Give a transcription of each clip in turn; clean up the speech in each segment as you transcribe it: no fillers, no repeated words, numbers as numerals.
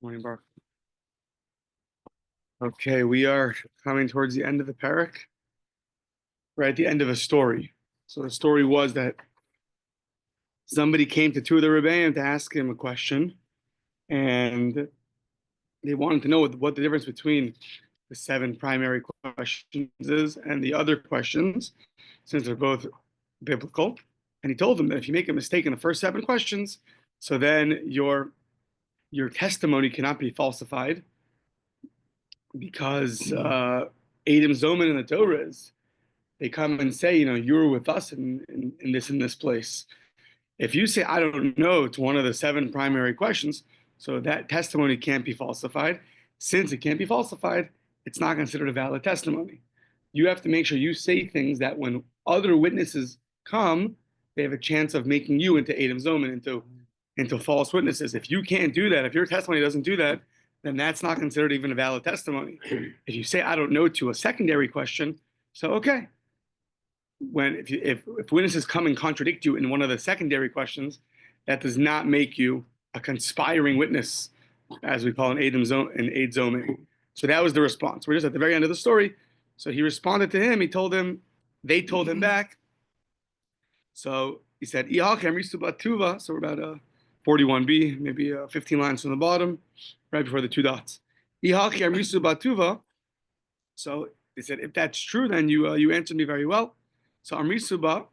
Morning, Bar. Okay, we are coming towards the end of the parak. We're at the end of a story. So the story was that somebody came to two of the Rebbeim to ask him a question, and they wanted to know what the difference between the 7 primary questions is and the other questions, since they're both biblical. And he told them that if you make a mistake in the first 7 questions, so then your testimony cannot be falsified, because Adam Zoman and the Torahs, they come and say, you were with us in this place. If you say, I don't know, to one of the 7 primary questions, so that testimony can't be falsified. Since it can't be falsified, it's not considered a valid testimony. You have to make sure you say things that when other witnesses come, they have a chance of making you into Adam Zoman, into false witnesses. If you can't do that, if your testimony doesn't do that, then that's not considered even a valid testimony. If you say, I don't know, to a secondary question, so okay. If witnesses come and contradict you in one of the secondary questions, that does not make you a conspiring witness, as we call an Eid Zomin. So that was the response. We're just at the very end of the story. So he responded to him. They told him back. So he said, so we're about 41b, maybe 15 lines from the bottom, right before the 2 dots. So they said, if that's true, then you answered me very well. So Amri Suba,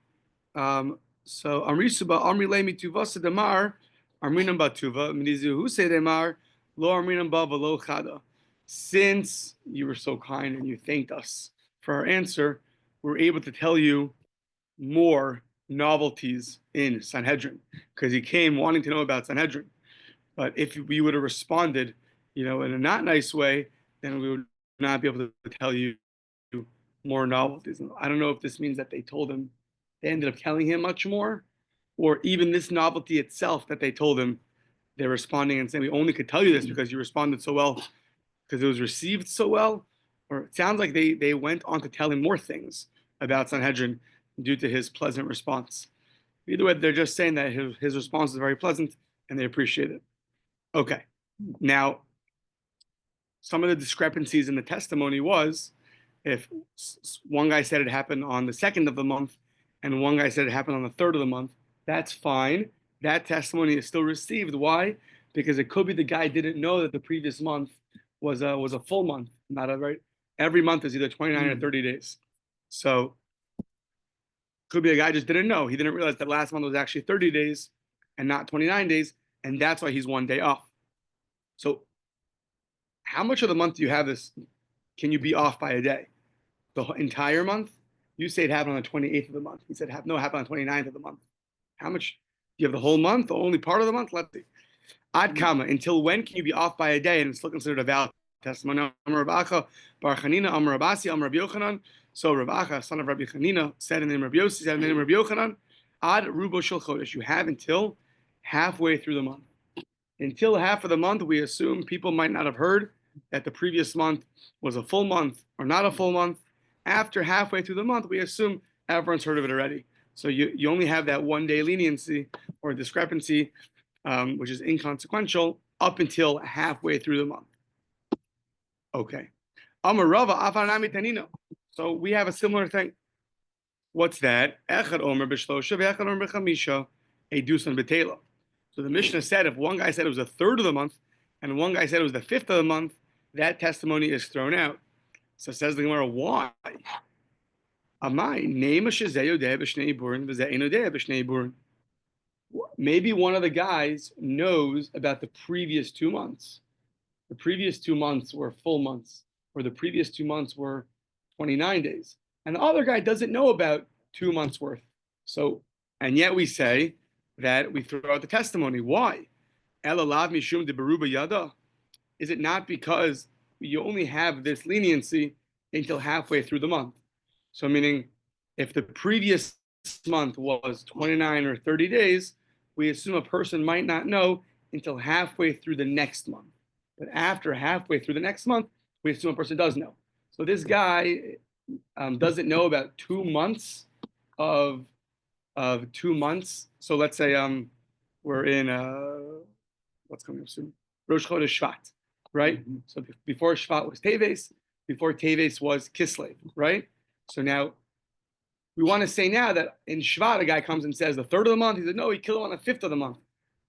Amri Lemi Tuva Demar, Amrinam Batuva, Midizu Huse Demar, Lo Amrinam Bava Lo Chada. Since you were so kind and you thanked us for our answer, we're able to tell you more novelties in Sanhedrin, because he came wanting to know about Sanhedrin. But if we would have responded, in a not nice way, then we would not be able to tell you more novelties. I don't know if this means that they ended up telling him much more, or even this novelty itself that they told him, they're responding and saying, we only could tell you this because you responded so well, because it was received so well. Or it sounds like they went on to tell him more things about Sanhedrin due to his pleasant response. Either way, they're just saying that his response is very pleasant and they appreciate it. Okay. Now, some of the discrepancies in the testimony was, if one guy said it happened on the 2nd of the month and one guy said it happened on the 3rd of the month, that's fine. That testimony is still received. Why? Because it could be the guy didn't know that the previous month was a full month, every month is either 29 or 30 days. So could be a guy just didn't know. He didn't realize that last month was actually 30 days and not 29 days, and that's why he's 1 day off. So how much of the month do you have this? Can you be off by a day? The entire month? You say it happened on the 28th of the month. He said, no, it happened on the 29th of the month. How much? Do you have the whole month, the only part of the month? Let's see. Ad kama, until when can you be off by a day and it's still considered a valid testimony? Amar Rabacha, Bar Chanina, Amar Rabasi, Amar Rabbi Yochanan. So Rabacha, son of Rabbi Chanina, said in the name of Rabbi Yossi, said in the name of Rabbi Yochanan, Ad Rubo Shel Chodesh. You have until halfway through the month. Until half of the month, we assume people might not have heard that the previous month was a full month or not a full month. After halfway through the month, we assume everyone's heard of it already. So you only have that 1 day leniency or discrepancy, which is inconsequential, up until halfway through the month. Okay. Amar Rava Afanami Tanino. So we have a similar thing. What's that? Echad Omer b'shlosha ve'echad Omer b'chamisha edusan b'tela. So the Mishnah said if one guy said it was the 3rd of the month and one guy said it was the 5th of the month, that testimony is thrown out. So says the Gemara, why? Maybe one of the guys knows about the previous 2 months. The previous 2 months were full months, or the previous 2 months were 29 days. And the other guy doesn't know about 2 months worth. So, and yet we say that we throw out the testimony. Why? Is it not because you only have this leniency until halfway through the month? So meaning, if the previous month was 29 or 30 days, we assume a person might not know until halfway through the next month. But after halfway through the next month, we assume a person does know. So this guy doesn't know about 2 months of 2 months. So let's say we're in what's coming up soon? Rosh Chodesh Shvat, right? So before Shvat was Teves, before Teves was Kislev, right? So now we want to say now that in Shvat, a guy comes and says the third of the month. He said, no, he killed him on the fifth of the month.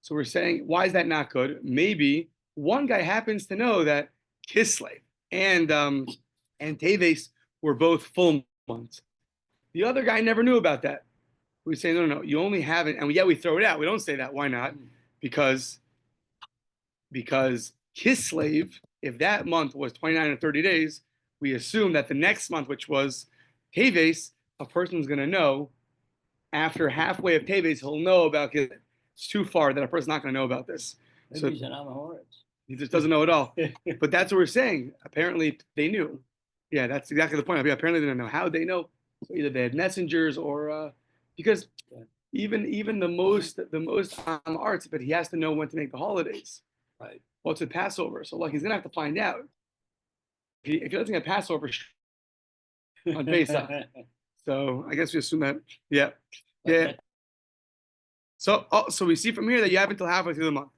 So we're saying, why is that not good? Maybe one guy happens to know that Kislev and Teves were both full months. The other guy never knew about that. We say, no, you only have it, and yet we throw it out. We don't say that. Why not? Because Kislev, if that month was 29 or 30 days, we assume that the next month, which was Teves, a person's going to know after halfway of Teves, he'll know about Kislev. It's too far that a person's not going to know about this. Maybe So he's an Amahorets. he just doesn't know at all. But that's what we're saying. Apparently, they knew. Yeah, that's exactly the point. Apparently, they didn't know. How they know? So either they had messengers or because even the most arts, but he has to know when to make the holidays. Right. What's a Passover? So like he's gonna have to find out. If he doesn't get Passover on Pesach, so I guess we assume that. Yeah. So we see from here that you have until halfway through the month.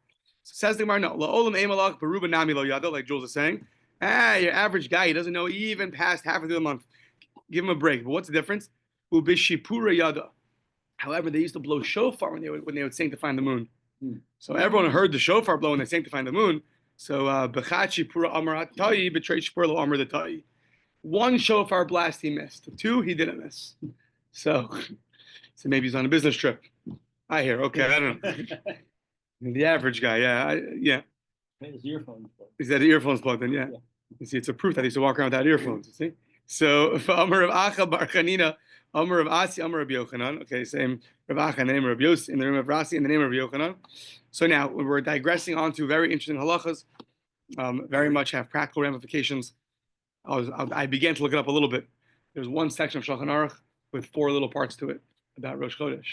So says the Gemara, no, la'olam emalach beruba nami lo yada, like Jules is saying. Your average guy, he doesn't know even past halfway through the month. Give him a break. But what's the difference? Ubishipura yada. However, they used to blow shofar when they would sanctify the moon. So everyone heard the shofar blow when they sanctified the moon. So bechachi pura amar tayi betray shpur lo amar the tayi. One shofar blast he missed. Two he didn't miss. So maybe he's on a business trip. I hear. Okay, I don't know. The average guy, yeah. His earphones plugged. He's got earphones plugged in, yeah. You see, it's a proof that he used to walk around without earphones. You see. So Amar of Acha Bar Chanina, Amar of Asi, Amar of Yochanan. Okay, same Rav Acha in the name of Yos, in the name of Rasi, in the name of Yochanan. So now we're digressing onto very interesting halachas. Very much have practical ramifications. I began to look it up a little bit. There's one section of Shulchan Aruch with 4 little parts to it about Rosh Chodesh.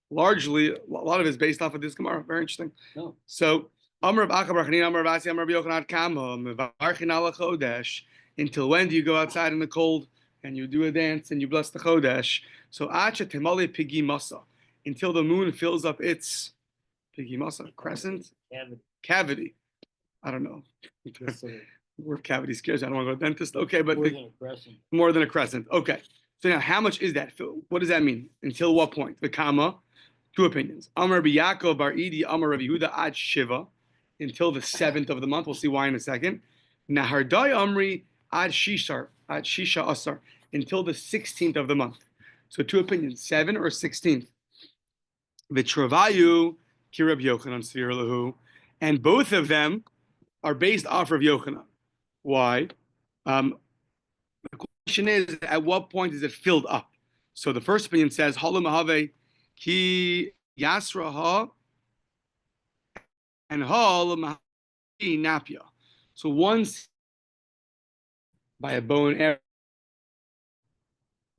Largely, a lot of it is based off of this Gemara. Very interesting. No. So Amar of Acha Bar Chanina, Amar of Asi, Amar of Yochanan Kama Mevarchin ala Chodesh. Until when do you go outside in the cold and you do a dance and you bless the Chodesh? So Acha Temale Pigi Masa, until the moon fills up its Pigi Masa, crescent? Cavity. I don't know. The word cavity scares you. I don't want to go to the dentist. Okay, but More than a crescent. More than a crescent. Okay. So now how much is that? What does that mean? Until what point? The comma, 2 opinions. Amar Rabbi Yaakov Bar Idi, Amar Rabbi Yehuda Ad Shiva, until the 7th of the month. We'll see why in a second. Nahardai Amri Ad Shisha Asar, until the 16th of the month. So 2 opinions, 7 or 16th. V'travayu Kirab Yochanan Sir Lahu, and both of them are based off of Yochanan. Why? The question is, at what point is it filled up? So the first opinion says, Halu Mahave Ki Yasraha and Halu Mahave Napia. So once by a bow and arrow,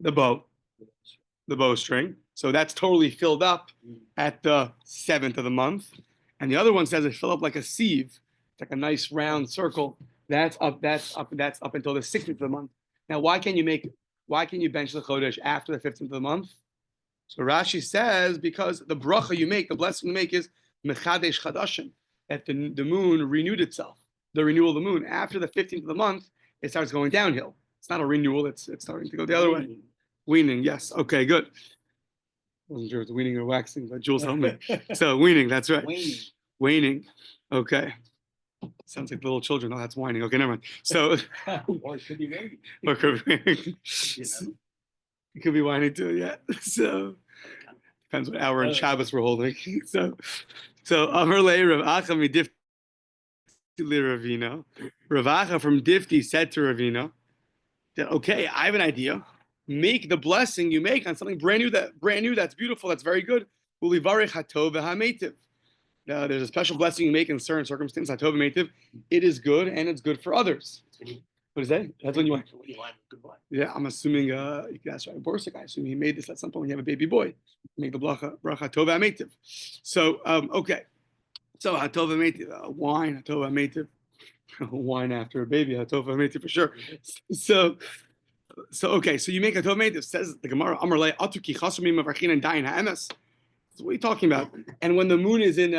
the bowstring. So that's totally filled up at the 7th of the month. And the other one says it filled up like a sieve. It's like a nice round circle. That's up until the 16th of the month. Now, why can you bench the Chodesh after the 15th of the month? So Rashi says, because the bracha you make, the blessing you make is Mechadesh Chadashim, that the moon renewed itself. The renewal of the moon. After the 15th of the month, it starts going downhill. It's not a renewal, it's starting to go the other way. Weaning, yes. Okay, good. I wasn't sure if it's weaning or waxing, but Jules helped me. So weaning, that's right. Waning. Okay. Sounds like little children. Oh, that's whining. Okay, never mind. So Or it could be maybe. or could be, You know? it could be whining too, yeah. So depends what hour in Shabbos we're holding. So Amar Le Rav Acha midifti Ravina. Rav Acha from Difti said to Ravina that, okay, I have an idea. Make the blessing you make on something brand new, that's beautiful, that's very good. Ulivarech hatov v'hametiv. There's a special blessing you make in certain circumstances. Hatov v'hametiv. It is good and it's good for others. What is that? That's when you want. Yeah, I'm assuming. You can ask Rabbi Borsik. I assume he made this at some point when you have a baby boy. Make the bracha hatov v'hametiv. So okay. So hatov v'hametiv, wine hatov v'hametiv. Wine after a baby hatov v'hametiv for sure. So okay, so you make a tov made. It says the Gemara, Amar Le Atuki Chasumim Avarchin and Dayin Ha'emes. What are you talking about? And when the moon is in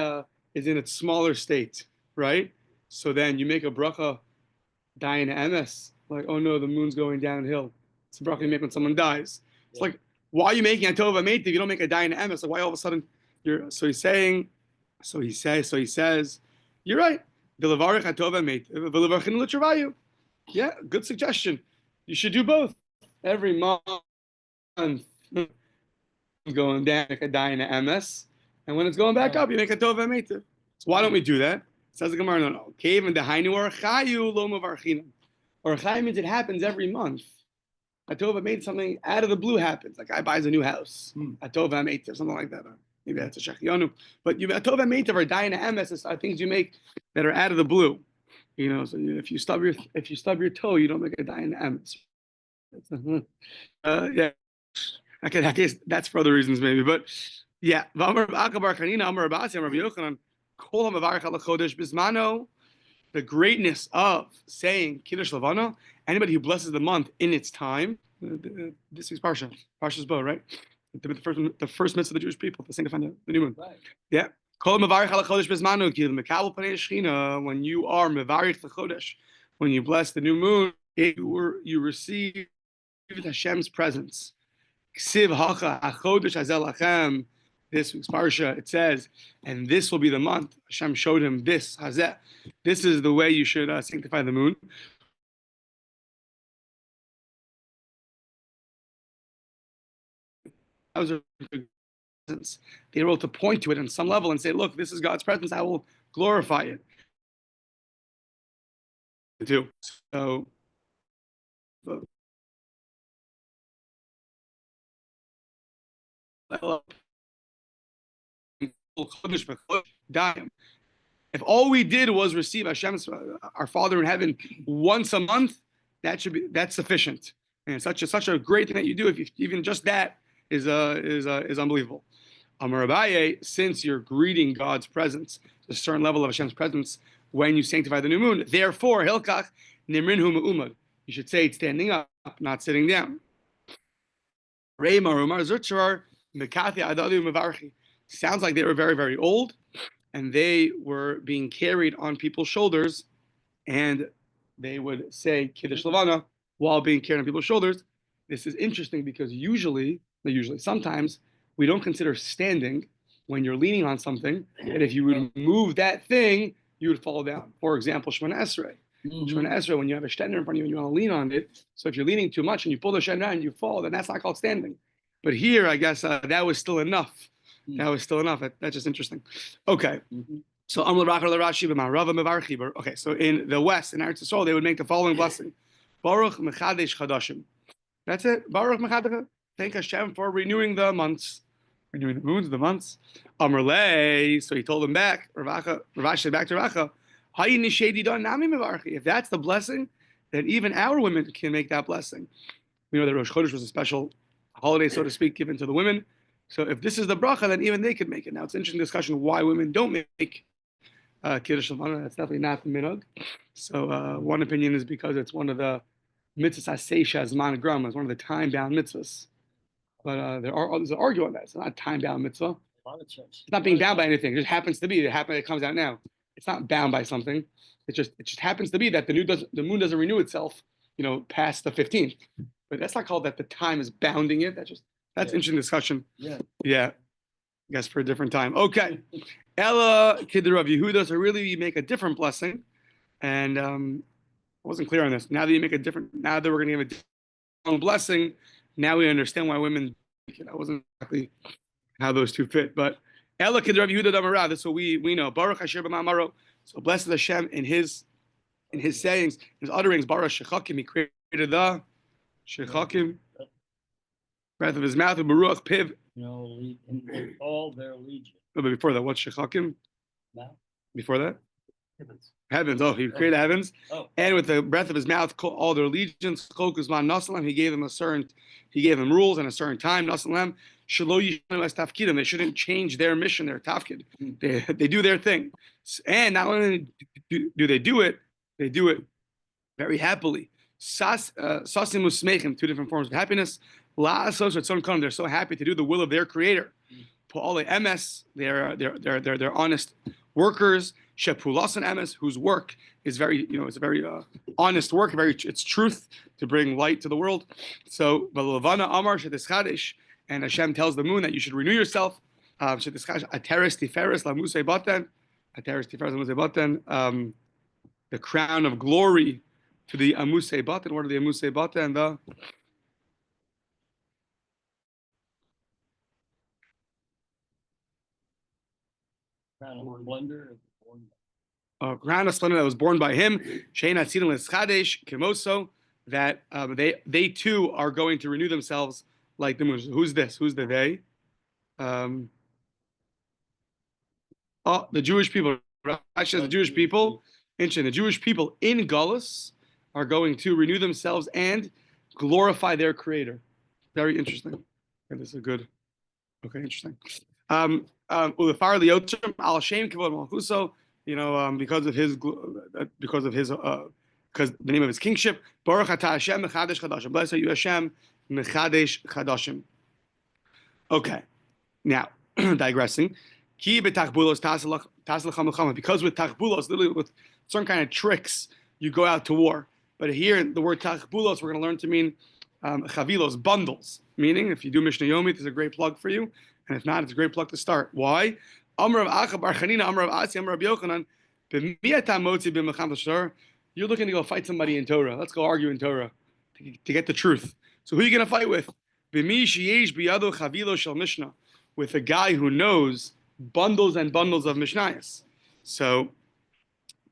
its smaller state, right? So then you make a bracha, die in MS, like, oh no, the moon's going downhill. It's a bracha you make when someone dies. It's like, why are you making a tova mate if you don't make a die in MS? Like, why all of a sudden you're? So he says, you're right. Yeah, good suggestion. You should do both. Every month going down, make a die in MS, and when it's going back up, you make a tova mate. So why don't we do that? Says the Gemara, no. Cave and the hainu or chayu lo mavarchinam. Or chayu means it happens every month. A tova mate, something out of the blue happens. Like guy buys a new house. A tova mate or something like that. Maybe that's a shechianu. But a tova mate or die in MS are things you make that are out of the blue. You know, so if you stub your toe, you don't make a die in MS. Yeah. I guess that's for other reasons maybe, but yeah. The greatness of saying Kiddush Levana, anybody who blesses the month in its time, this is Parsha's bow, right? The first mitzvah of the Jewish people to sanctify the new moon. Right. Yeah. When you are mevarich the chodesh, when you bless the new moon, you receive Hashem's presence. Ksiv hacha hachodesh hazel lachem. This week's parsha, it says, and this will be the month. Hashem showed him this hazeh. This is the way you should sanctify the moon. That was a presence. They were able to point to it on some level and say, "Look, this is God's presence. I will glorify it." Do so. If all we did was receive Hashem's, our Father in heaven, once a month, that's sufficient. And such a great thing that you do. If even just that is unbelievable. Amar Abaye, since you're greeting God's presence, a certain level of Hashem's presence when you sanctify the new moon, therefore hilkach nimrinhu me'umad. You should say it standing up, not sitting down. Sounds like they were very, very old, and they were being carried on people's shoulders, and they would say Kiddush Levana while being carried on people's shoulders. This is interesting because sometimes we don't consider standing when you're leaning on something, and if you would move that thing, you would fall down. For example, Shemana Esrei. Shemana Esrei, when you have a shtender in front of you and you want to lean on it, so if you're leaning too much and you pull the shtender and you fall, then that's not called standing. But here, I guess that was still enough. That was still enough. That's just interesting. Okay. So okay. So in the West, in Eretz Yisrael, they would make the following blessing: Baruch Mechadesh Chadashim. That's it. Baruch Mechadesh. Thank Hashem for renewing the months, renewing the moons, the months. Amar Lei. So he told him back. Ravash said back to Racha. If that's the blessing, then even our women can make that blessing. We know that Rosh Chodesh was a special holiday, so to speak, given to the women. So if this is the bracha, then even they could make it. Now it's an interesting discussion why women don't make Kiddush Levana. That's definitely not the minhag. So one opinion is because it's one of the mitzvahs aseisha zman gram, it's one of the time-bound mitzvahs. But there are others that argue on that. It's not a time-bound mitzvah. It's not being bound by anything. It just happens to be. It comes out now. It's not bound by something. It just happens to be that the moon doesn't renew itself, past the 15th. But that's not called that the time is bounding it. That's interesting discussion. Yeah. I guess for a different time. Okay. Ella Kidder of Yehuda, so really you make a different blessing. And I wasn't clear on this. Now that we're going to give a different blessing, now we understand why women make it. That wasn't exactly how those two fit. But Ella Kidder of Yehuda Damara, that's what we know. Baruch Asher B'ma'amaro. So blessed Hashem in his sayings, his utterings, Baruch Shechakim, he created the Shechakim, breath of his mouth, and Baruch Piv. In all their legion. No, but before that, what's Shechakim? No. Before that? Heavens. Oh, he created heavens. Oh. And with the breath of his mouth, all their legions, he gave them rules and a certain time. They shouldn't change their mission, their tafkid. They do their thing. And not only do they do it very happily. Sasim usmechim, two different forms of happiness. La'asos tzon, they're so happy to do the will of their creator. Po'ale emes, they're honest workers. shepulas and emes, whose work is very, it's a very honest work, it's truth to bring light to the world. So, Balavana Amar Shetischadish, and Hashem tells the moon that you should renew yourself. Shetischadish Ateres Tiferes Lamuse Batan, Ateres Tiferes Lamuse Batan, the crown of glory to the Amuse Batan. What are the Amuse Batan? The Crown of splendor. crown of splendor that was born by him, Shein Atzilin L'Schadesh Kimoso, that they too are going to renew themselves like the moon. Who's this? Who's the they? The Jewish people. Actually, the Jewish people. Interesting. The Jewish people in Gullus are going to renew themselves and glorify their Creator. Very interesting. And this is a good. Okay, interesting. Ulafar Liotim Al Shem Kavod Malchuso. Because the name of his kingship. Baruch Atah Hashem Mechadesh Chadashim. Blessed are you, Hashem Mechadesh Chadashim. Okay, now digressing. Ki betachbulos taslach, because with tachbulos, literally with some kind of tricks, you go out to war. But here, the word tachbulos, we're going to learn to mean chavilos, bundles. Meaning, if you do Mishnah Yomi, there's a great plug for you, and if not, it's a great plug to start. Why? Amar of Acha Bar Chanina, Amar of Asi, Amar of Yochanan, b'miyatam motzi b'mecham l'shor. You're looking to go fight somebody in Torah. Let's go argue in Torah to get the truth. So who are you going to fight with? B'mi sheyesh biyado chavilo shel Mishnah, with a guy who knows bundles and bundles of Mishnayos. So,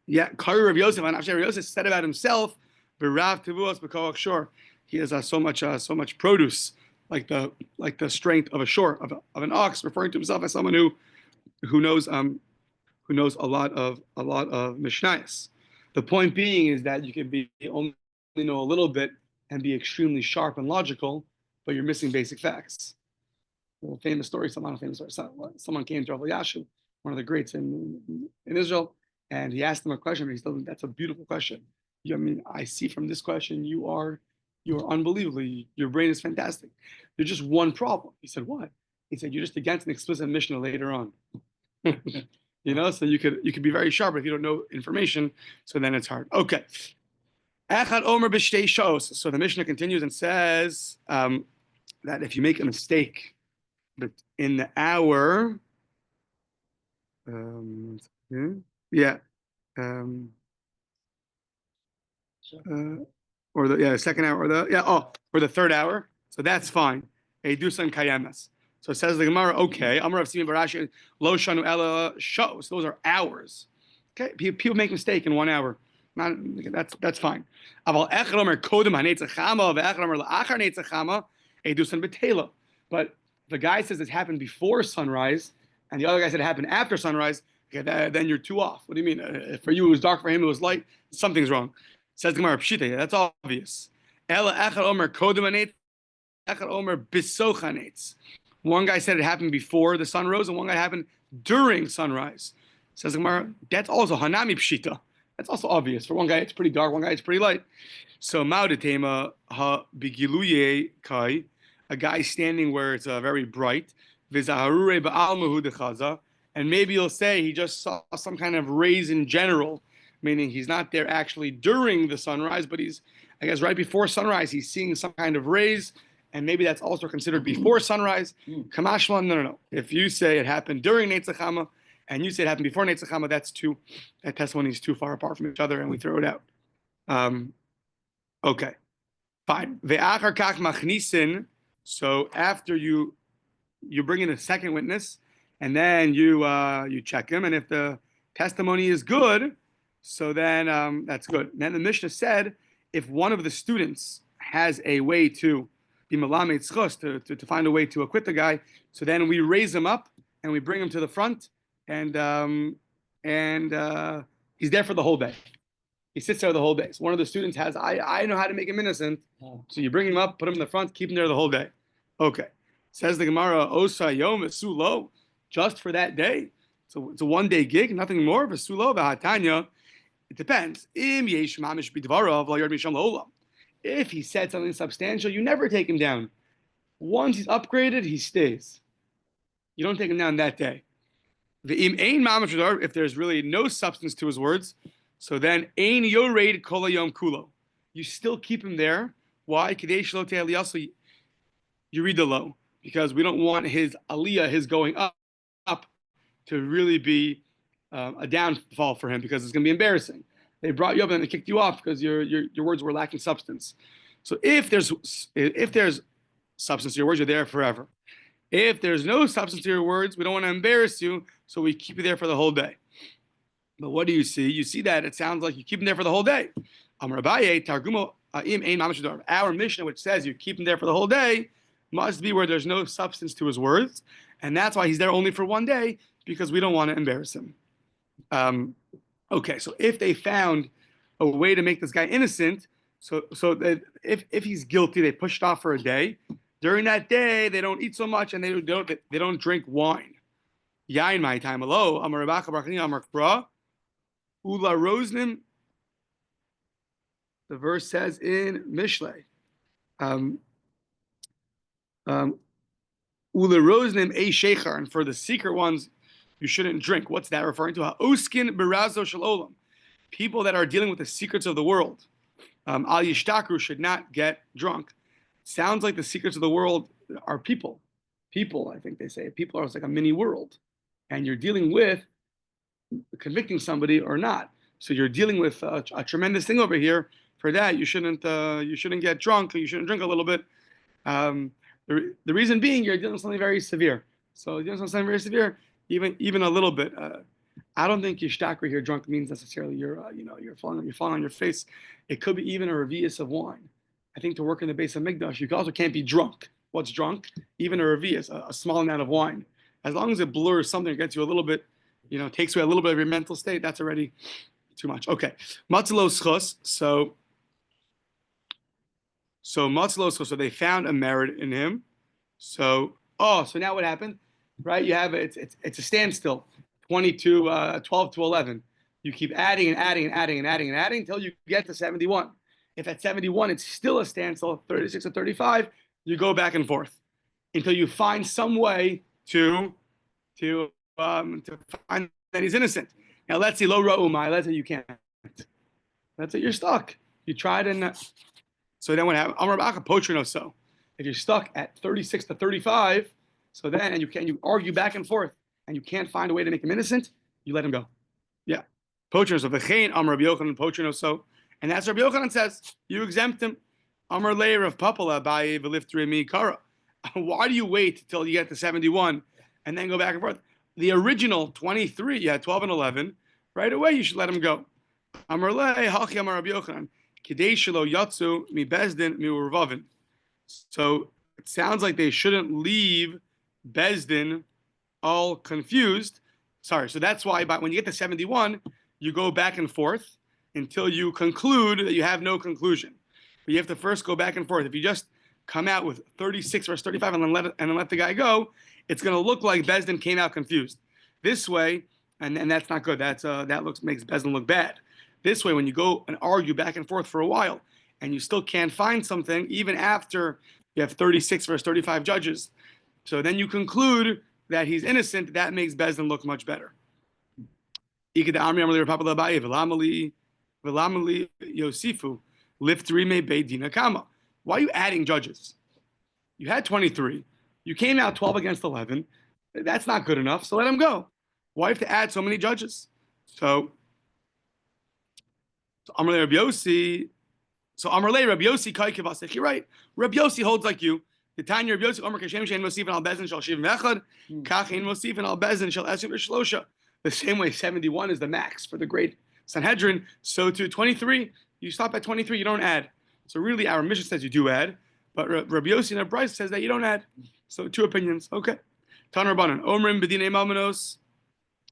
yeah, Kari Rav Yosef, and Rav Yosef said about himself, "B'rav tevuos b'koach shor." He has so much produce, like the strength of a shore of an ox, referring to himself as someone who knows a lot of Mishnayos. The point being is that you can only know a little bit and be extremely sharp and logical, but you're missing basic facts. A famous story, someone came to Rav Yashu, one of the greats in Israel, and he asked him a question, and he told him, "That's a beautiful question. I see from this question you are unbelievable. Your brain is fantastic. There's just one problem." He said, "What?" He said, "You're just against an explicit Mishnah later on." So you could be very sharp if you don't know information, so then it's hard. Okay. Echad Omer b'shtei shos. So the Mishnah continues and says that if you make a mistake, but in the hour, or the second hour, or the third hour. So that's fine. Edusan kayemes. So it says the Gemara, okay, Amar of Simi Barashi, Lo Shanu Ela Shos. Those are hours. Okay, people make mistake in 1 hour. That's fine. Aval Echad Omer Kodem HaNetzachama, VeEchad Omer LaAchar Netzachama, Edusan Betela. But the guy says it happened before sunrise, and the other guy said it happened after sunrise. Okay, then you're two off. What do you mean? For you it was dark, for him it was light. Something's wrong. Says the Gemara, Pshita, that's obvious. Ela Echad Omer Kodem HaNetz, Echad Omer Bisoch HaNetz. One guy said it happened before the sun rose, and one guy happened during sunrise. Says the Gemara, that's also Hanami Pshita. That's also obvious. For one guy, it's pretty dark. One guy, it's pretty light. So Ma'odetema ha bigiluye kai, a guy standing where it's very bright. V'zaharure ba'almahu dechaza, and maybe you'll say he just saw some kind of rays in general, meaning he's not there actually during the sunrise, but he's, I guess, right before sunrise, he's seeing some kind of rays. And maybe that's also considered before sunrise. Kamashma, no. If you say it happened during Netzachama, and you say it happened before Netzachama, that testimony is too far apart from each other, and we throw it out. Okay, fine. Ve'achar kach machnisin. So after you bring in a second witness, and then you check him, and if the testimony is good, so then that's good. And then the Mishnah said, if one of the students has a way to be melamed tzchus, to find a way to acquit the guy, so then we raise him up and we bring him to the front, and he's there for the whole day. He sits there the whole day. So one of the students has, I know how to make him innocent. So you bring him up, put him in the front, keep him there the whole day. Okay. Says the Gemara, Osa Yom Sulo, just for that day. So it's a 1 day gig, nothing more. V'sulo v'hatanya. It depends. Im yesh mamish b'dvarav la yard misham la'olam. If he said something substantial, you never take him down. Once he's upgraded, he stays. You don't take him down that day. If there's really no substance to his words, so then ein yored kol hayom kulo. You still keep him there. Why? You read the low because we don't want his aliyah, his going up, to really be a downfall for him because it's going to be embarrassing. They brought you up and they kicked you off because your words were lacking substance. So if there's substance to your words, you're there forever. If there's no substance to your words, we don't want to embarrass you, so we keep you there for the whole day. But what do you see? You see that it sounds like you keep him there for the whole day. Our Mishnah, which says you keep him there for the whole day, must be where there's no substance to his words, and that's why he's there only for one day, because we don't want to embarrass him. Okay, so if they found a way to make this guy innocent, so if he's guilty, they pushed off for a day. During that day, they don't eat so much and they don't drink wine. Yain my time hello. Amar Rabaka Barchani Amar Kra Ula Rosnim. The verse says in Mishlei. Ula Rosnim a Sheikhar, and for the secret ones, you shouldn't drink. What's that referring to? Oskin Berazo Shalom. People that are dealing with the secrets of the world. Al Yishtakru should not get drunk. Sounds like the secrets of the world are people. People, I think they say. People are like a mini world. And you're dealing with convicting somebody or not. So you're dealing with a tremendous thing over here. For that, you shouldn't get drunk. You shouldn't drink a little bit. The reason being, you're dealing with something very severe. So dealing with something very severe, even a little bit. I don't think yishtakri here, drunk, means necessarily you're falling on your face. It could be even a revius of wine. I think to work in the base of Mikdash, you also can't be drunk. What's drunk? Even a revius, a small amount of wine. As long as it blurs something, it gets you a little bit, takes away a little bit of your mental state, that's already too much. Okay. Matzalo schos. So matzalo schos. So they found a merit in him. So now what happened? Right? You have it's a standstill. 12 to 11. You keep adding and adding and adding and adding and adding until you get to 71. If at 71 it's still a standstill, 36 to 35, you go back and forth until you find some way to find that he's innocent. Now let's see, lo ra'umai. Let's say you can't. That's it. You're stuck. You tried and so then what happens? Amar b'acha potrino. So if you're stuck at 36 to 35, so then and you argue back and forth and you can't find a way to make him innocent, you let him go. Yeah. Potrino. So v'chein Amar Rabbi Yochanan potrino. So. And that's Rabbi Yochanan says, you exempt him. Amar layer of papala by v'liftri kara. Why do you wait till you get to 71 and then go back and forth? The original 23, you had 12 and 11. Right away, you should let him go. Amar lay hachi Amar Rabbi Yochanan kidei shelo yatsu mi bezdin mi urvavin. So it sounds like they shouldn't leave bezdin all confused. Sorry, so that's why when you get to 71, you go back and forth until you conclude that you have no conclusion. But you have to first go back and forth. If you just come out with 36 versus 35 and then let the guy go, it's going to look like Bezdin came out confused. This way, and that's not good. Makes Bezdin look bad. This way, when you go and argue back and forth for a while, and you still can't find something, even after you have 36 versus 35 judges, so then you conclude that he's innocent, that makes Bezdin look much better. Yosifu, liftri beidina kama. Why are you adding judges? You had 23. You came out 12 against 11. That's not good enough, so let him go. Why have to add so many judges? So Amarle Rabbi Yossi. So Amarle Rabbi Yossi kai kivasech. You're right. Rabbi Yossi holds like you. The Tanya Rabbi Yossi Omer kashem shein mosifin al bezin shal shivim echad. Kach ein mosifin al bezin shal esim v'shlosha. The same way 71 is the max for the great Sanhedrin. So to 23, you stop at 23. You don't add. So really, our mission says you do add, but Rabbi Yossi and Bryce says that you don't add. So two opinions. Okay. Tan Rabbanan Omrim b'dinei malmanos.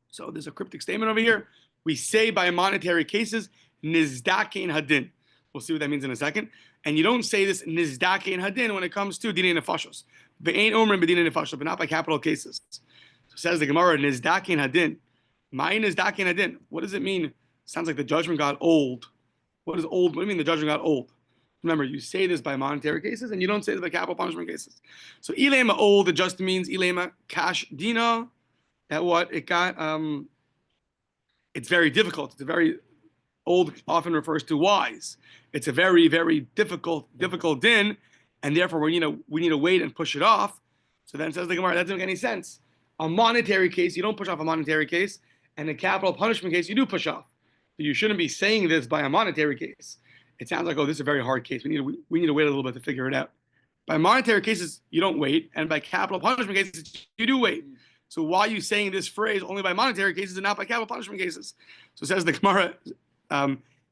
So there's a cryptic statement over here. We say by monetary cases nizdakein hadin. We'll see what that means in a second. And you don't say this nizdakein hadin when it comes to dinei nefashos. Ve'ein omrim b'dinei nefashos, but not by capital cases. So says the Gemara nizdakein hadin. Mine nizdakein hadin. What does it mean? Sounds like the judgment got old. What is old? What do you mean the judgment got old? Remember, you say this by monetary cases, and you don't say this by capital punishment cases. So ilema old, it just means ilema cash dina, that what it got. It's very difficult. It's a very old, often refers to wise. It's a very, very difficult din, and therefore we need to wait and push it off. So then says the Gemara, that doesn't make any sense. A monetary case, you don't push off a monetary case, and a capital punishment case, you do push off. So you shouldn't be saying this by a monetary case. It sounds like, oh, this is a very hard case. We need to wait a little bit to figure it out. By monetary cases, you don't wait, and by capital punishment cases, you do wait. So why are you saying this phrase only by monetary cases and not by capital punishment cases? So it says the Gemara,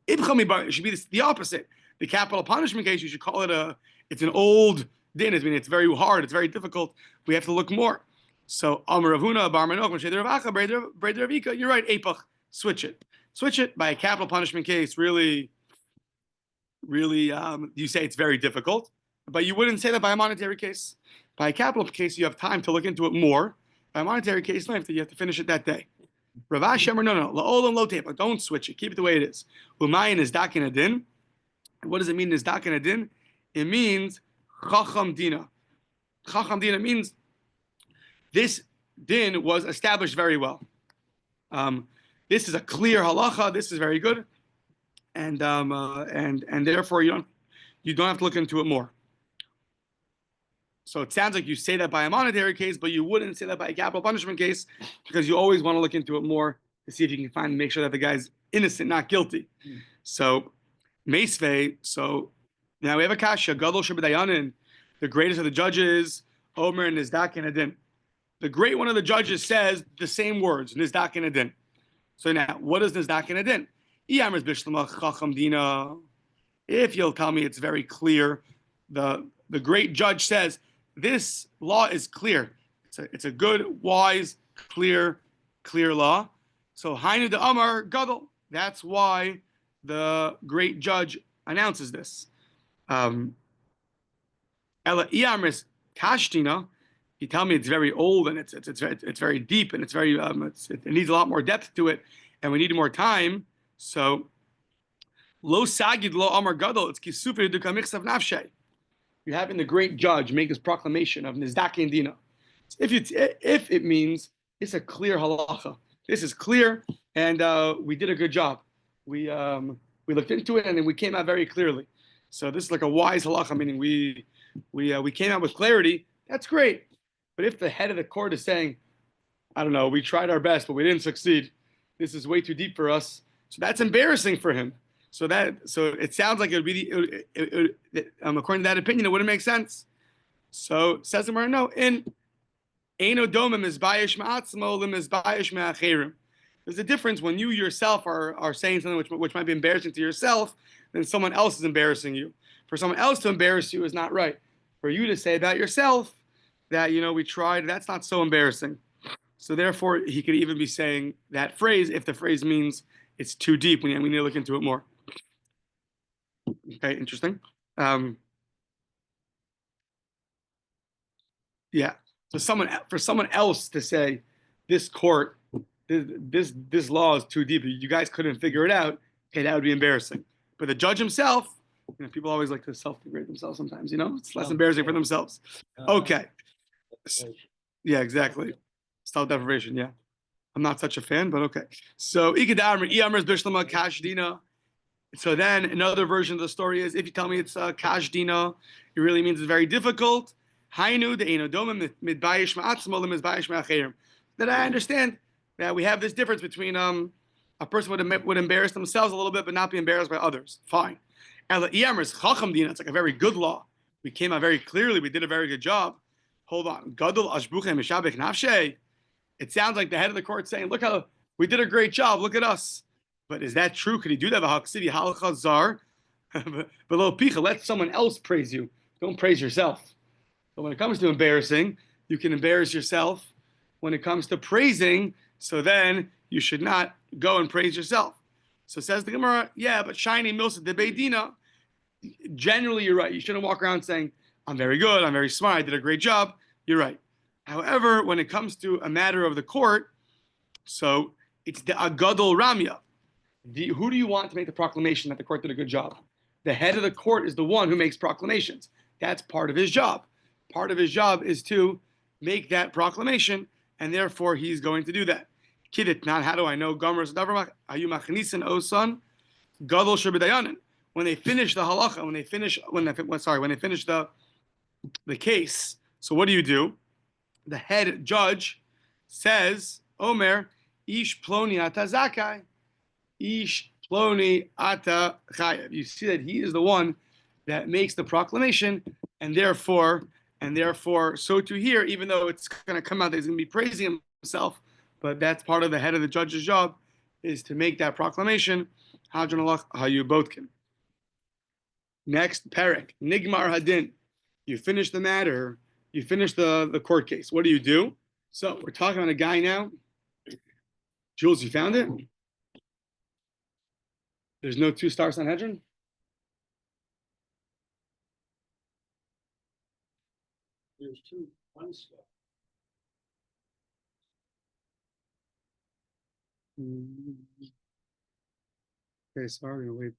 it should be the opposite. The capital punishment case, you should call it it's an old din. I mean, it's very hard, it's very difficult. We have to look more. So Amar Ravuna, Bar Manoch, Moshe Ravacha, Breder Ravika, you're right, Apach, switch it. Switch it by a capital punishment case, really, you say it's very difficult, but you wouldn't say that by a monetary case. By a capital case, you have time to look into it more. By a monetary case, you have to finish it that day. Ravash Shemer, no, la'olam lo tepa, don't switch it, keep it the way it is. Umayin is dakin adin. What does it mean, is dakin adin? It means chacham dina. Chacham dina means this din was established very well. This is a clear halacha. This is very good, and therefore you don't have to look into it more. So it sounds like you say that by a monetary case, but you wouldn't say that by a capital punishment case, because you always want to look into it more to see if you can make sure that the guy's innocent, not guilty. So meisvei. So now we have a kasha. Gadol shebadayanin, the greatest of the judges, Omer nizdak and adin. The great one of the judges says the same words, nizdak and adin. So now, what is nizdak and adin? If you'll tell me it's very clear, the great judge says this law is clear. It's a good, wise, clear law. So Hainu de Amar Gadol. That's why the great judge announces this. Ela Iamris Kashtina. You tell me it's very old and it's very deep and it's very it needs a lot more depth to it and we need more time. So Lo Sagid Lo Amar Gadol. It's Kisufri Dukamichsav Nafshay. You're having the great judge make this proclamation of Nizdaki and Dina. If it means it's a clear halacha, this is clear, and we did a good job. We looked into it and then we came out very clearly. So this is like a wise halacha, meaning we came out with clarity. That's great. But if the head of the court is saying, I don't know, we tried our best, but we didn't succeed. This is way too deep for us. So that's embarrassing for him. So it sounds like it would be according to that opinion, it wouldn't make sense. So says the Gemara, no. In Eino Domim is bayish ma'atzmo lim is bayish ma'acherim. There's a difference when you yourself are saying something which might be embarrassing to yourself, then someone else is embarrassing you. For someone else to embarrass you is not right. For you to say about yourself that we tried, that's not so embarrassing. So therefore, he could even be saying that phrase if the phrase means it's too deep. We need to look into it more. Okay, interesting. Yeah. So for someone else to say this court, this law is too deep, you guys couldn't figure it out, okay, that would be embarrassing. But the judge himself, people always like to self-degrade themselves sometimes, it's less embarrassing for themselves. Okay. Yeah, exactly. Self-deprivation, yeah. I'm not such a fan, but okay. So so then another version of the story is, if you tell me it's kashdina, it really means it's very difficult. Then I understand that we have this difference between a person would embarrass themselves a little bit, but not be embarrassed by others. Fine. It's like a very good law. We came out very clearly. We did a very good job. Hold on. It sounds like the head of the court saying, look how we did a great job. Look at us. But is that true? Could he do that? Below picha, let someone else praise you. Don't praise yourself. But when it comes to embarrassing, you can embarrass yourself. When it comes to praising, so then you should not go and praise yourself. So says the Gemara, yeah, but shiny milsa de beidina. Generally, you're right. You shouldn't walk around saying, I'm very good, I'm very smart, I did a great job. You're right. However, when it comes to a matter of the court, so it's the agadol ramya. Who do you want to make the proclamation that the court did a good job? The head of the court is the one who makes proclamations. That's part of his job. Part of his job is to make that proclamation, and therefore he's going to do that. Kidit, not how do I know? Gomer ayu machnisin osan gadol shebedayanin. When they finish the halacha, when they finish the case. So what do? The head judge says, Omer, ish ploni ata zakai, ish ploni ata chayav. You see that he is the one that makes the proclamation, and therefore, so to here, even though it's going to come out that he's going to be praising himself, but that's part of the head of the judge's job, is to make that proclamation. Hadron alach hayu botkin. Next, parak, nigmar hadin. You finish the matter. You finish the court case. What do? So we're talking about a guy now. Jules, you found it? There's no 2-star Sanhedrin? There's 2 1-star. Okay, sorry, wait.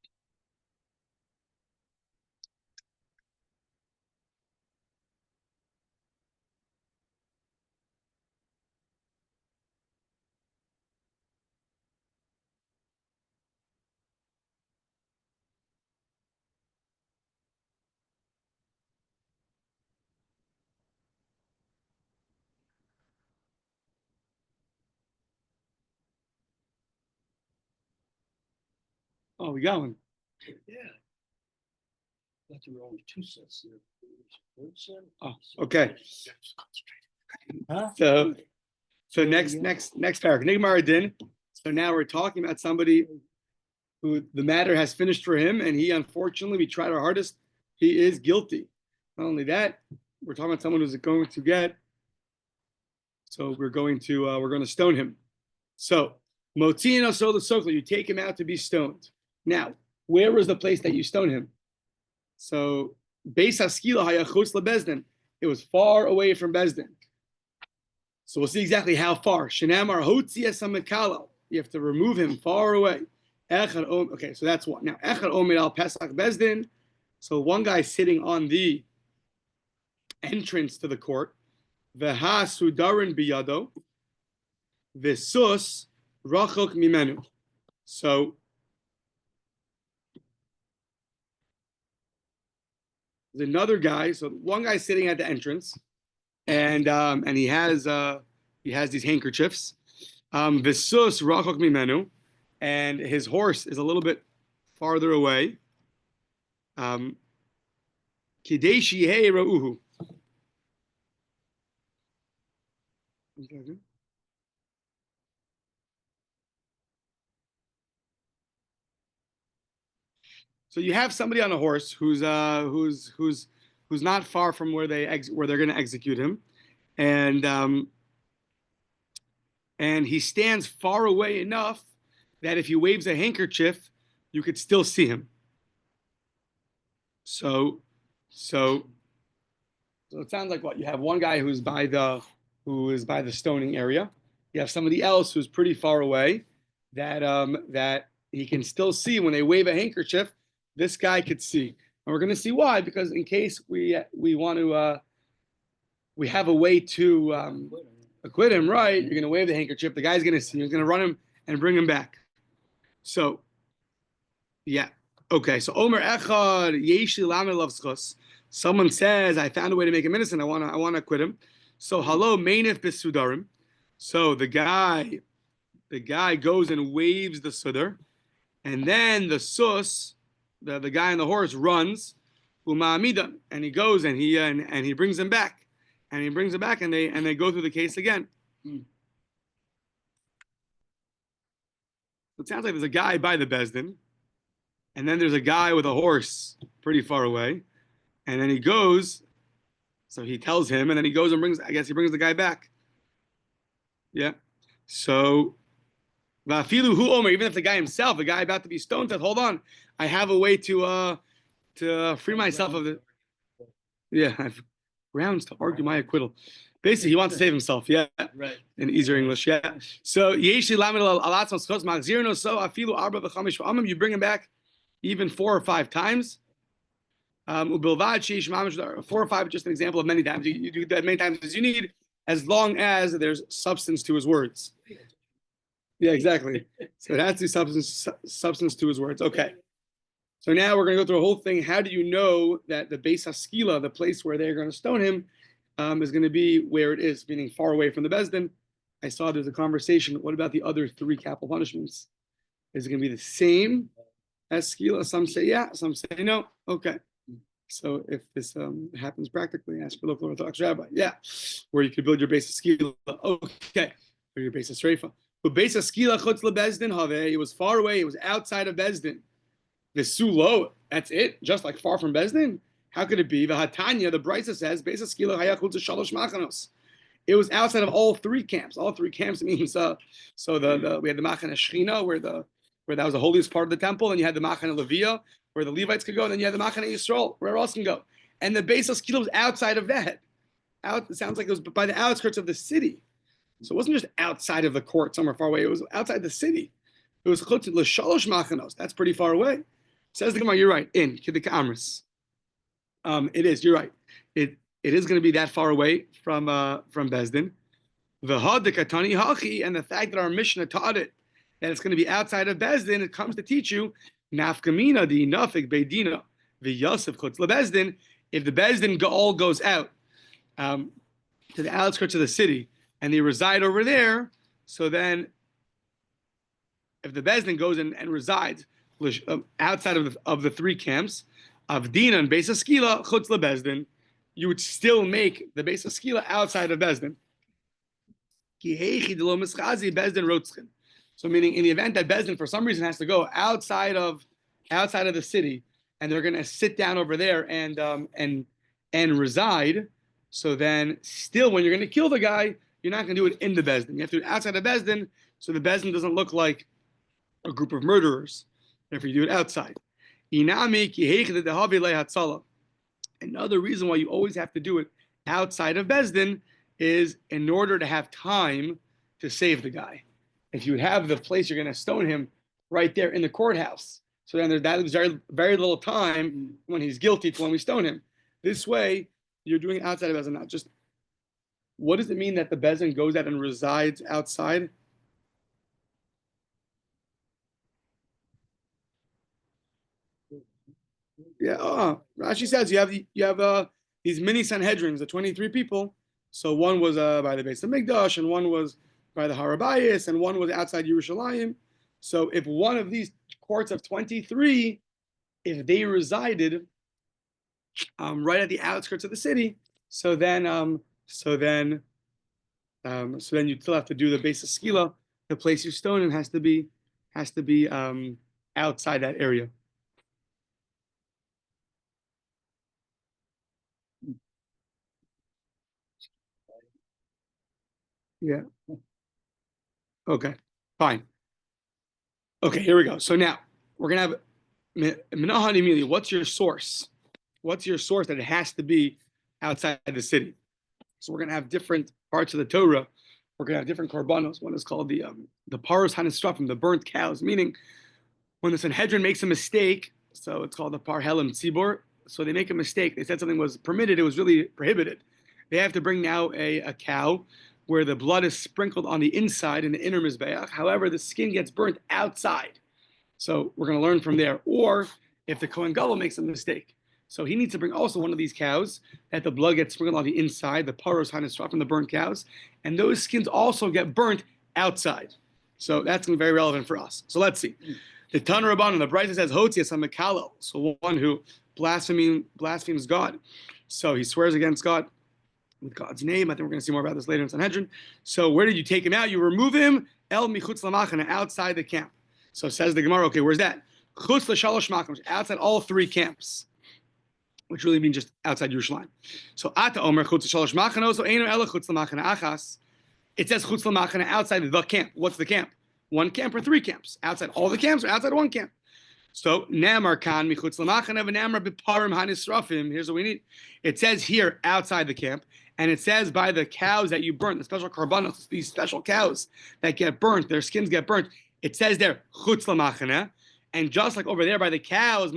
Oh, we got one. Yeah. But there were only 2 sets there. Oh, okay. Huh? So next paragraph. Nigmar din. So now we're talking about somebody who the matter has finished for him, and he, unfortunately, we tried our hardest. He is guilty. Not only that, we're talking about someone who's going to get. So we're going to stone him. So motin so the sokla, you take him out to be stoned. Now, where was the place that you stone him? So Beis Haskila hayachutz lebezdin. It was far away from Bezdin. So we'll see exactly how far. Shenamar hotzi esamekalo. You have to remove him far away. Okay, so that's one. Now echad omer al pesach Bezdin. So one guy sitting on the entrance to the court. Veha sudarin biyado. Vesus rachok mimenu. So there's another guy. So one guy sitting at the entrance, and he has these handkerchiefs. Vesus rachok mimenu, and his horse is a little bit farther away. Kidei shehei ra'uhu. So you have somebody on a horse who's not far from where they're going to execute him, and he stands far away enough that if he waves a handkerchief, you could still see him. So it sounds like what you have one guy who is by the stoning area. You have somebody else who's pretty far away that he can still see when they wave a handkerchief. This guy could see, and we're going to see why. Because in case we want to, we have a way to acquit him. Right? You're going to wave the handkerchief. The guy's going to see. He's going to run him and bring him back. So, yeah, okay. So Omer Echad Yeshi Lamed Lavschos. Someone says, I found a way to make him innocent. I want to acquit him. So Halo Mainif Bisudarim. So the guy goes and waves the sudar, and then the sus. The guy on the horse runs, and he goes and he brings him back, and they go through the case again. It sounds like there's a guy by the Bezdin, and then there's a guy with a horse pretty far away, and then he goes. So he tells him, and then he goes and brings the guy back. Yeah. So Vafilu hu omer, even if the guy himself, the guy about to be stoned, said, "Hold on, I have a way to free myself of the." Yeah, I have grounds to argue my acquittal. Basically, he wants to save himself. Yeah, Right. In easier English. Yeah. So yeshi lamed alat schos magzirno. So afilu arba v'chamish v'amim. You bring him back even 4 or 5 times. Ubilvad sheish mamish 4 or 5 is just an example of many times. You do that many times as you need. as long as there's substance to his words. Yeah, exactly. So it has to be substance to his words. Okay. So now we're going to go through a whole thing. How do you know that the Beis Haskila, the place where they're going to stone him, is going to be where it is, meaning far away from the Bezdin? I saw there's a conversation. What about the other 3 capital punishments? Is it going to be the same as Skila? Some say yeah, some say no. Okay. So if this happens practically, ask your local Orthodox rabbi. Yeah, where you could build your Beis Haskila. Okay. Or your Beis Hasreifa. But Beis Haskila chutz leBezdin have. It was far away. It was outside of Bezdin. The Sulo, that's it, just like far from Bezdin. How could it be? The Hatanya, the Brisa says, Beis Haskila hayachut to shalosh machanos. It was outside of all 3 camps. All 3 camps means we had the Machane Shechina, where that was the holiest part of the temple, and you had the Machane Levia, where the Levites could go, and then you had the Machane Yisrael, where else can go. And the Beis Haskila was outside of that. It sounds like it was by the outskirts of the city. So it wasn't just outside of the court somewhere far away. It was outside the city. It was chutz l'shalosh machanos. That's pretty far away. Says the Gemara, you're right. In Kiddush Amris. It is. You're right. It is going to be that far away from Bezdin. V'had dekatani hachi, and the fact that our Mishnah taught it that it's going to be outside of Bezdin, it comes to teach you nafkamina di nafik beidina v'yasef chutz leBezdin. If the Bezdin all goes out to the outskirts of the city and they reside over there, so then if the Bezdin goes in and resides outside of the 3 camps of Dina and Beis Haskila chutz leBezdin, you would still make the Beis Haskila outside of Bezdin. So meaning in the event that Bezdin for some reason has to go outside of the city and they're going to sit down over there and reside, so then still when you're going to kill the guy, you're not going to do it in the Bezdin. You have to do it outside of Bezdin, so the Bezdin doesn't look like a group of murderers. If you do it outside. Another reason why you always have to do it outside of Bezdin is in order to have time to save the guy. If you have the place you're going to stone him right there in the courthouse, so then there's very, very little time when he's guilty to when we stone him. This way, you're doing it outside of Bezdin, not just. What does it mean that the Bezdin goes out and resides outside? Yeah, Rashi says you have these mini Sanhedrins, the 23 people. So one was by the Beis Hamikdash, and one was by the Harabayas, and one was outside Yerushalayim. So if one of these courts of 23, if they resided right at the outskirts of the city, so then you still have to do the Beis Haskila. The place you stone him has to be outside that area. Yeah. Okay. Fine. Okay. Here we go. So now we're gonna have Minahani Emili. What's your source? What's your source that it has to be outside the city? So we're gonna have different parts of the Torah. We're gonna have different korbanos. One is called the paros hanisrafim, the burnt cows, meaning when the Sanhedrin makes a mistake. So it's called the par helim tzibor. So they make a mistake. They said something was permitted. It was really prohibited. They have to bring now a cow where the blood is sprinkled on the inside in the inner mizbeach. However, the skin gets burnt outside. So we're going to learn from there. Or if the Kohen Gadol makes a mistake, so he needs to bring also one of these cows that the blood gets sprinkled on the inside, the paros hanisraf from the burnt cows, and those skins also get burnt outside. So that's going to be very relevant for us. So let's see. The Tan Rabbanan, the Brisa says Hotzias HaMekalo, so one who blasphemes God. So he swears against God with God's name. I think we're going to see more about this later in Sanhedrin. So where did you take him out? You remove him el michutz lamachana, outside the camp. So says the Gemara, okay, where's that? Chutz l'shalosh machnos, outside all 3 camps, which really means just outside Yerushalayim. So ata omer chutz l'shalosh machanos, so eino ela chutz lamachana achas. It says chutz lamachana, outside the camp. What's the camp? 1 camp or 3 camps? Outside all the camps or outside 1 camp? So namar kan michutz lamachana v'namar b'parim hanisrafim. Here's what we need. It says here outside the camp. And it says by the cows that you burnt, the special karbanos, these special cows that get burnt, their skins get burnt. It says there, chutz lamachana. And just like over there by the cows,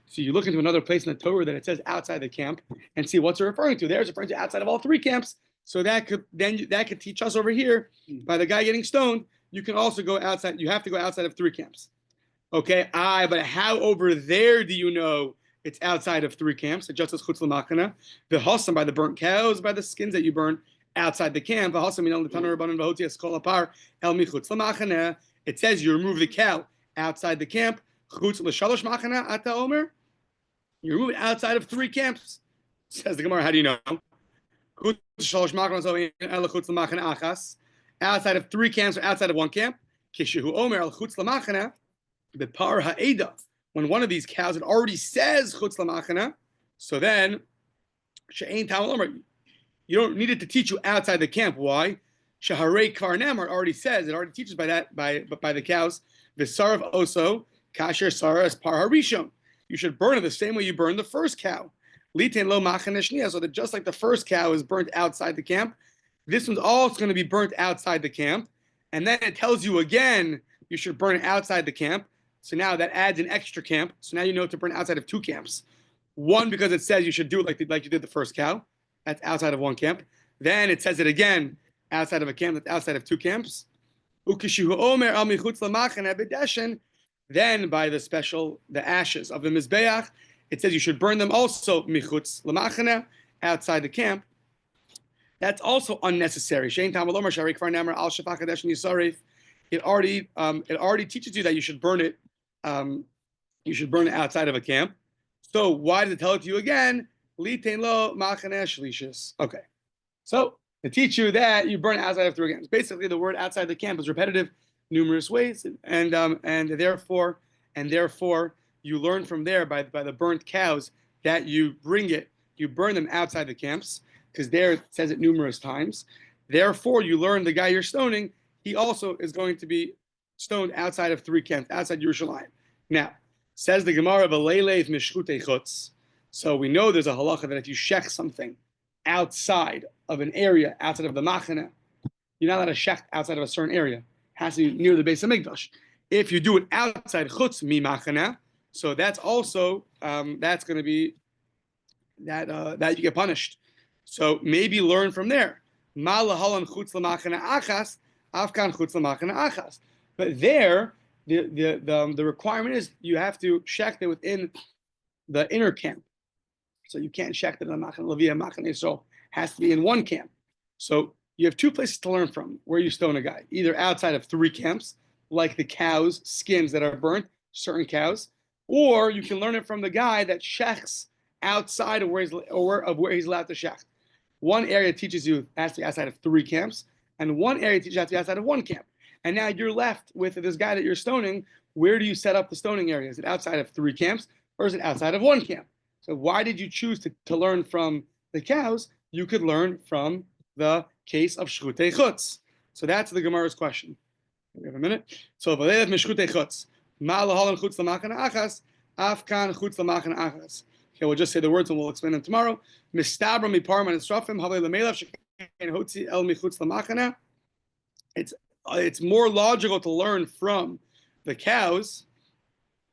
so you look into another place in the Torah that it says outside the camp and see what's it referring to. There it's referring to outside of all three camps. So that could teach us over here by the guy getting stoned. You can also go outside. You have to go outside of three camps. Okay, but how over there do you know it's outside of three camps? It just says chutz l'machana. The hossam by the burnt cows, by the skins that you burn outside the camp. The hossam minal l'taner rabbanon v'hotias kol apar el michutz l'machana. It says you remove the cow outside the camp. Chutz l'shalosh machana ata omer. You remove it outside of three camps. Says the Gemara. How do you know? Chutz l'shalosh machana el chutz l'machana achas. Outside of three camps or outside of one camp. Kishehu omer el chutz l'machana. The par ha'eda, when one of these cows, it already says chutz l'machana, so then she'ein tam l'omer, you don't need it to teach you outside the camp. Why? Shaharei kvar nemar already says, it already teaches by the cows. V'sarav oso kasher saras par harishon. You should burn it the same way you burn the first cow. Liten lo machane shniya, so that just like the first cow is burnt outside the camp, this one's also going to be burnt outside the camp, and then it tells you again you should burn it outside the camp. So now that adds an extra camp. So now you know to burn outside of two camps. One, because it says you should do it like you did the first cow. That's outside of one camp. Then it says it again outside of a camp. That's outside of two camps. Then by the ashes of the mizbeach, it says you should burn them also michutz l'machana, outside the camp. That's also unnecessary. It already teaches you that you should burn it. You should burn it outside of a camp. So why does it tell it to you again? Okay. So to teach you that you burn it outside of three camps. Basically, the word outside the camp is repetitive numerous ways, and therefore you learn from there by the burnt cows that you burn them outside the camps, because there it says it numerous times. Therefore, you learn the guy you're stoning, he also is going to be stoned outside of three camps, outside Yerushalayim. Now, says the Gemara, "V'leilev mishchutei chutz." So we know there's a halacha that if you shech something outside of an area, outside of the machana, you're not allowed to shech outside of a certain area. It has to be near the base of Mikdash. If you do it outside chutz mi machana, so that's also that's going to be that you get punished. So maybe learn from there. Ma lahalan chutz l'machana achas, afkan chutz l'machana achas. But there, the requirement is you have to shech it within the inner camp. So you can't shech it in the machana levia machana yisrael. Has to be in one camp. So you have two places to learn from where you stone a guy. Either outside of three camps, like the cows' skins that are burnt, certain cows, or you can learn it from the guy that shechs outside of where he's allowed to shech. One area teaches you has to be outside of three camps, and one area teaches you has to be outside of one camp. And now you're left with this guy that you're stoning. Where do you set up the stoning area? Is it outside of three camps, or is it outside of one camp? So why did you choose to learn from the cows? You could learn from the case of shchutei chutz. So that's the Gemara's question. We have a minute. So v'leilev mishchutei chutz. Ma lahalan chutz l'machana achas, afkan chutz l'machana achas. Okay, we'll just say the words and we'll explain them tomorrow. Mistabra miparman and strafim havei lemelav shekain hotzi el michutz l'machana. It's more logical to learn from the cows.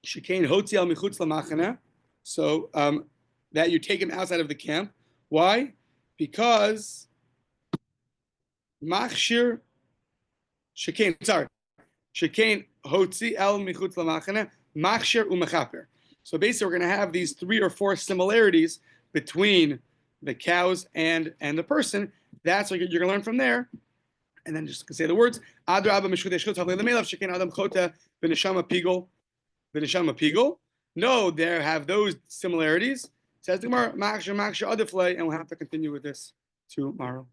Shekain hotzi el michutz l'machana. So that you take him outside of the camp. Why? Because machshir shekain hotzi el michutz l'machana machshir u'mechaper. So basically, we're going to have these 3 or 4 similarities between the cows and the person. That's what you're going to learn from there. And then just say the words. No, there have those similarities. Says the Gemara, and we'll have to continue with this tomorrow.